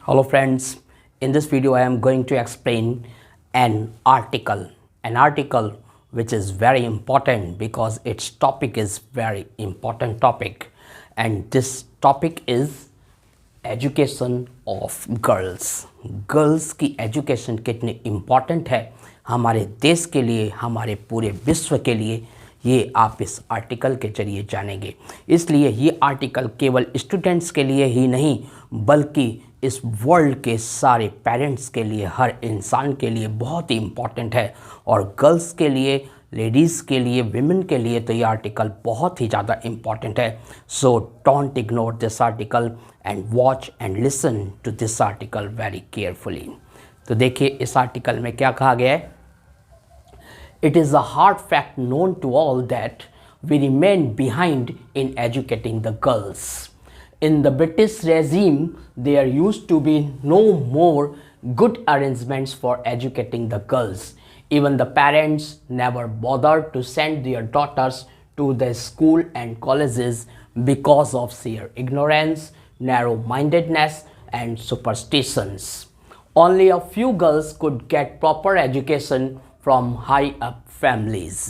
Hello friends, in this video I am going to explain an article which is very important because its topic is very important topic, and this topic is education of girls की education कितनी important है हमारे देश के लिए, हमारे पूरे विश्व के लिए, ये आप इस आर्टिकल के जरिए जानेंगे। इसलिए ये आर्टिकल केवल स्टूडेंट्स के लिए ही नहीं बल्कि इस वर्ल्ड के सारे पेरेंट्स के लिए, हर इंसान के लिए बहुत ही इम्पॉर्टेंट है। और गर्ल्स के लिए, लेडीज़ के लिए, विमेन के लिए तो ये आर्टिकल बहुत ही ज़्यादा इम्पॉर्टेंट है। So don't ignore this article and watch and listen to this article very carefully. तो देखिए इस आर्टिकल में क्या कहा गया है। It is a hard fact known to all that we remain behind in educating the girls. In the British regime, there used to be no more good arrangements for educating the girls. Even the parents never bothered to send their daughters to the school and colleges because of sheer ignorance, narrow-mindedness, and superstitions. Only a few girls could get proper education from high-up families.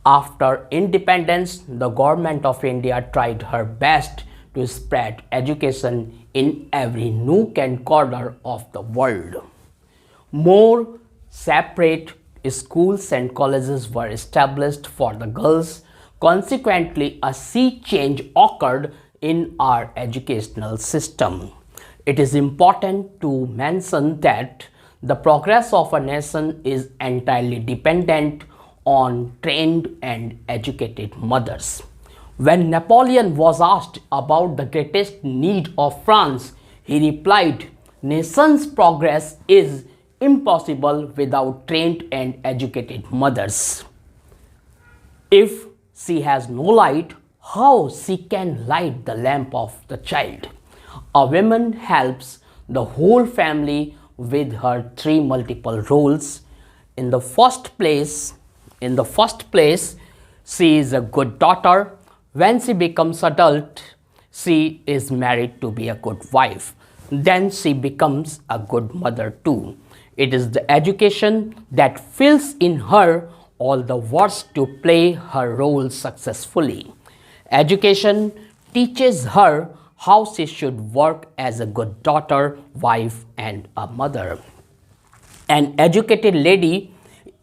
After independence, the government of India tried her best to spread education in every nook and corner of the world. More separate schools and colleges were established for the girls. Consequently, a sea change occurred in our educational system. It is important to mention that the progress of a nation is entirely dependent on trained and educated mothers. When Napoleon was asked about the greatest need of France, he replied, "Nation's progress is impossible without trained and educated mothers. If she has no light, how she can light the lamp of the child? A woman helps the whole family with her three multiple roles. In the first place, she is a good daughter. When she becomes adult, she is married to be a good wife. Then she becomes a good mother too. It is the education that fills in her all the words to play her role successfully. Education teaches her how she should work as a good daughter, wife, and a mother. An educated lady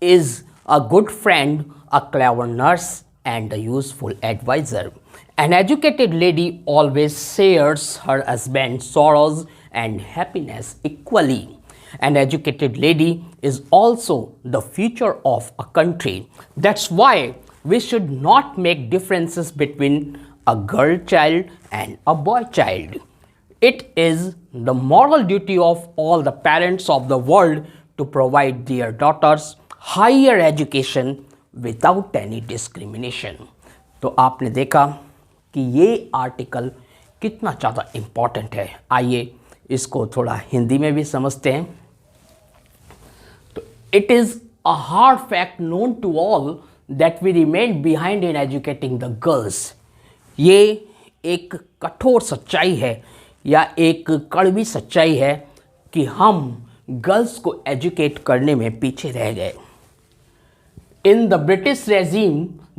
is a good friend, a clever nurse, and a useful advisor. An educated lady always shares her husband's sorrows and happiness equally. An educated lady is also the future of a country. That's why we should not make differences between a girl child and a boy child. It is the moral duty of all the parents of the world to provide their daughters higher education without any discrimination. तो आपने देखा कि ये article कितना ज़्यादा important है। आइए इसको थोड़ा हिंदी में भी समझते हैं। तो it is a hard fact known to all that we remain behind in educating the girls. ये एक कठोर सच्चाई है या एक कड़वी सच्चाई है कि हम गर्ल्स को एजुकेट करने में पीछे रह गए। In the British regime,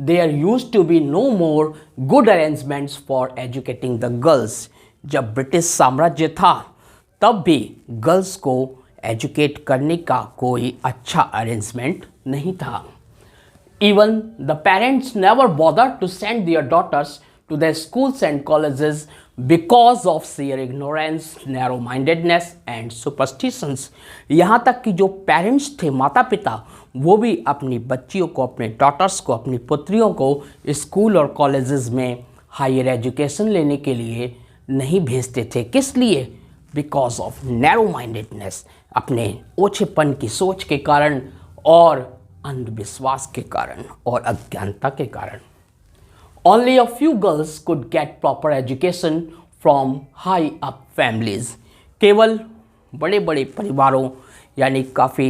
there used to be no more good arrangements for educating the girls. जब ब्रिटिश साम्राज्य था तब भी गर्ल्स को एजुकेट करने का कोई अच्छा अरेंजमेंट नहीं था। Even the parents never bothered to send their daughters to the schools and colleges because of sheer ignorance, narrow-mindedness and superstitions. यहाँ तक कि जो पेरेंट्स थे, माता पिता, वो भी अपनी बच्चियों को, अपने डॉटर्स को, अपनी पुत्रियों को स्कूल और कॉलेजेस में हायर एजुकेशन लेने के लिए नहीं भेजते थे। किस लिए? बिकॉज ऑफ नैरो माइंडेडनेस, अपने ओछेपन की सोच के कारण और अंधविश्वास के कारण और अज्ञानता के कारण। Only a few girls could get proper education from high up families. केवल बड़े बड़े परिवारों यानी काफ़ी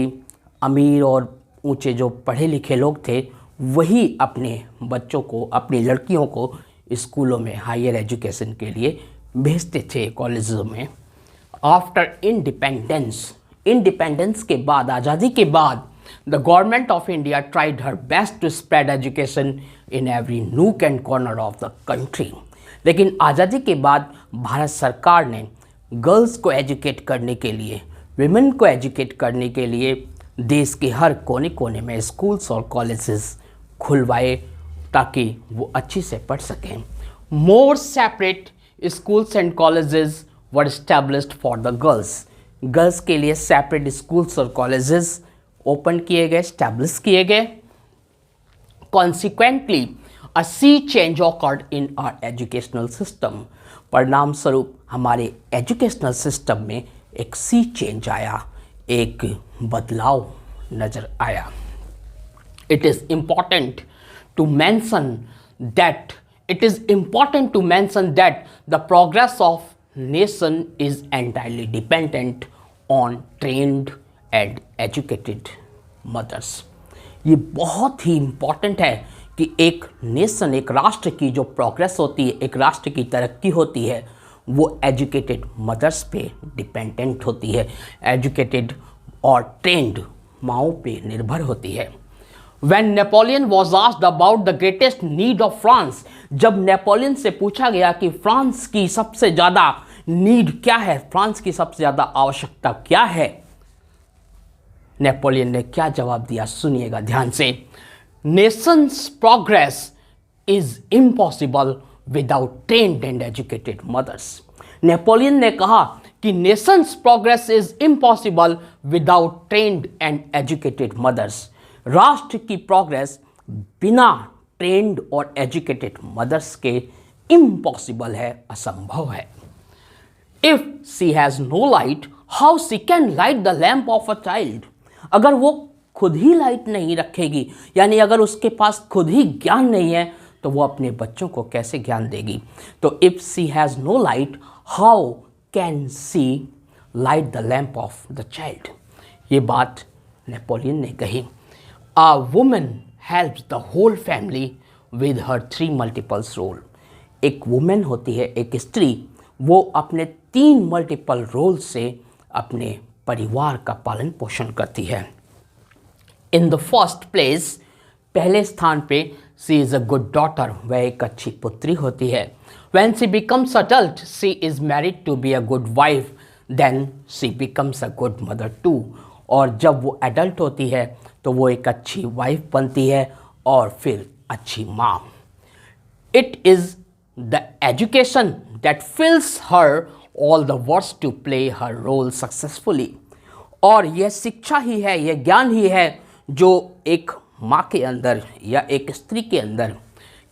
अमीर और ऊंचे जो पढ़े लिखे लोग थे वही अपने बच्चों को, अपनी लड़कियों को स्कूलों में हायर एजुकेशन के लिए भेजते थे, कॉलेजों में। आफ्टर इंडिपेंडेंस के बाद, आज़ादी के बाद, the government of India tried her best to spread education in every nook and corner of the country. लेकिन आज़ादी के बाद भारत सरकार ने गर्ल्स को एजुकेट करने के लिए, विमेन को एजुकेट करने के लिए देश के हर कोने कोने में स्कूल्स और कॉलेजेस खुलवाए ताकि वो अच्छी से पढ़ सकें। More separate schools and colleges were established for the girls. Girls के लिए सेपरेट स्कूल्स और कॉलेजेस ओपन किए गए, स्टैब्लिश किए गए। Consequently a sea change occurred in our educational system. परिणाम स्वरूप हमारे एजुकेशनल सिस्टम में एक सी चेंज आया, एक बदलाव नजर आया। It is important to mention that the progress of nation is entirely dependent on trained and educated mothers। ये बहुत ही इम्पॉर्टेंट है कि एक नेशन, एक राष्ट्र की जो प्रोग्रेस होती है, एक राष्ट्र की तरक्की होती है, वो एजुकेटेड मदर्स पे डिपेंडेंट होती है, एजुकेटेड और ट्रेंड माँओं पे निर्भर होती है। When Napoleon was asked about the greatest need of France, जब नेपोलियन से पूछा गया कि फ्रांस की सबसे ज़्यादा नीड क्या है, फ्रांस की सबसे ज़्यादा आवश्यकता क्या है, नेपोलियन ने क्या जवाब दिया, सुनिएगा ध्यान से। Nation's progress is impossible without trained and educated mothers. Napoleon ने कहा कि nation's progress is impossible without trained and educated mothers. राष्ट्र की प्रोग्रेस बिना ट्रेंड और एजुकेटेड मदर्स के इम्पॉसिबल है, असंभव है। If she has no light, how she can light the lamp of a child. अगर वो खुद ही लाइट नहीं रखेगी, यानी अगर उसके पास खुद ही ज्ञान नहीं है, तो वो अपने बच्चों को कैसे ज्ञान देगी। तो if she has no light, how can she light the lamp of the child. ये बात नेपोलियन ने कही। A woman helps the whole family with her 3 multiples role। एक वुमेन होती है, एक स्त्री, वो अपने 3 मल्टीपल रोल से अपने परिवार का पालन पोषण करती है। इन द फर्स्ट प्लेस, पहले स्थान पे, she is a good daughter, वह एक अच्छी पुत्री होती है। When she becomes adult, she is married to be a good wife, then she becomes a good mother too. और जब वो एडल्ट होती है तो वो एक अच्छी वाइफ बनती है और फिर अच्छी माँ। It is the education that fills her all the words to play her role successfully. और यह शिक्षा ही है, यह ज्ञान ही है जो एक माँ के अंदर या एक स्त्री के अंदर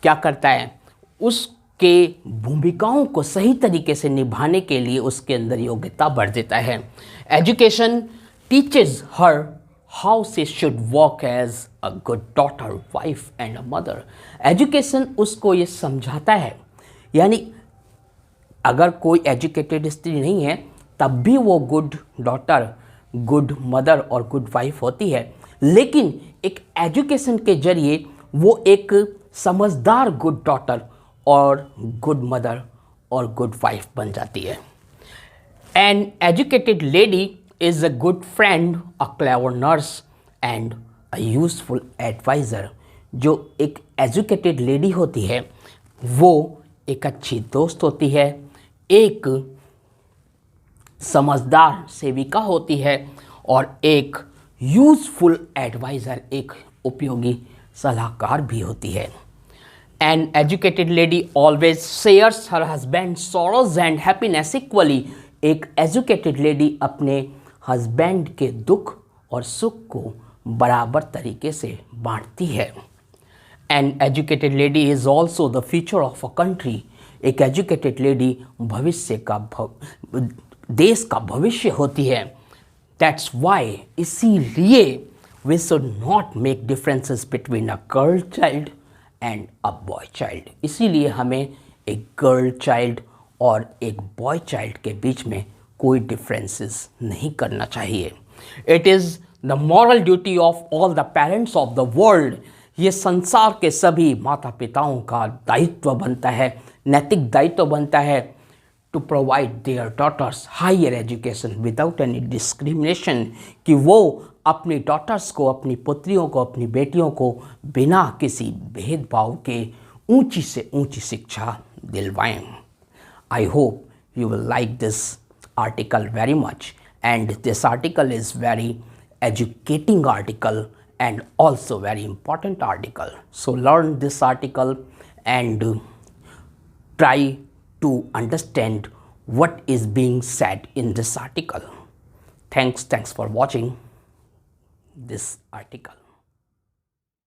क्या करता है, उसके भूमिकाओं को सही तरीके से निभाने के लिए उसके अंदर योग्यता बढ़ देता है। Education teaches her how she should work as a good daughter, wife and a mother। Education उसको ये समझाता है, यानी अगर कोई एजुकेटेड स्त्री नहीं है तब भी वो गुड डॉटर, गुड मदर और गुड वाइफ होती है, लेकिन एक एजुकेशन के जरिए वो एक समझदार गुड डॉटर और गुड मदर और गुड वाइफ बन जाती है। An educated lady is a good friend, a clever nurse and a useful advisor। जो एक एजुकेटेड लेडी होती है वो एक अच्छी दोस्त होती है, एक समझदार सेविका होती है और एक यूजफुल एडवाइज़र, एक उपयोगी सलाहकार भी होती है। An educated lady always shares her husband's sorrows and happiness equally। एक एजुकेटेड लेडी अपने हस्बैंड के दुख और सुख को बराबर तरीके से बांटती है। An educated lady is also the future of a country. एक एजुकेटेड लेडी भविष्य का देश का भविष्य होती है। दैट्स वाई, इसीलिए we should not make differences between a girl child and a boy child. इसीलिए हमें एक गर्ल चाइल्ड और एक बॉय चाइल्ड के बीच में कोई डिफरेंसेस नहीं करना चाहिए। It is the moral duty of all the parents of the world. ये संसार के सभी माता पिताओं का दायित्व बनता है, नैतिक दायित्व बनता है to provide their daughters higher education without any discrimination, कि वो अपनी daughters को, अपनी पुत्रियों को, अपनी बेटियों को बिना किसी भेदभाव के ऊंची से ऊंची शिक्षा दिलवाएं. I hope you will like this article very much, and this article is very educating article and also very important article. So learn this article and try to understand what is being said in this article. Thanks for watching this article.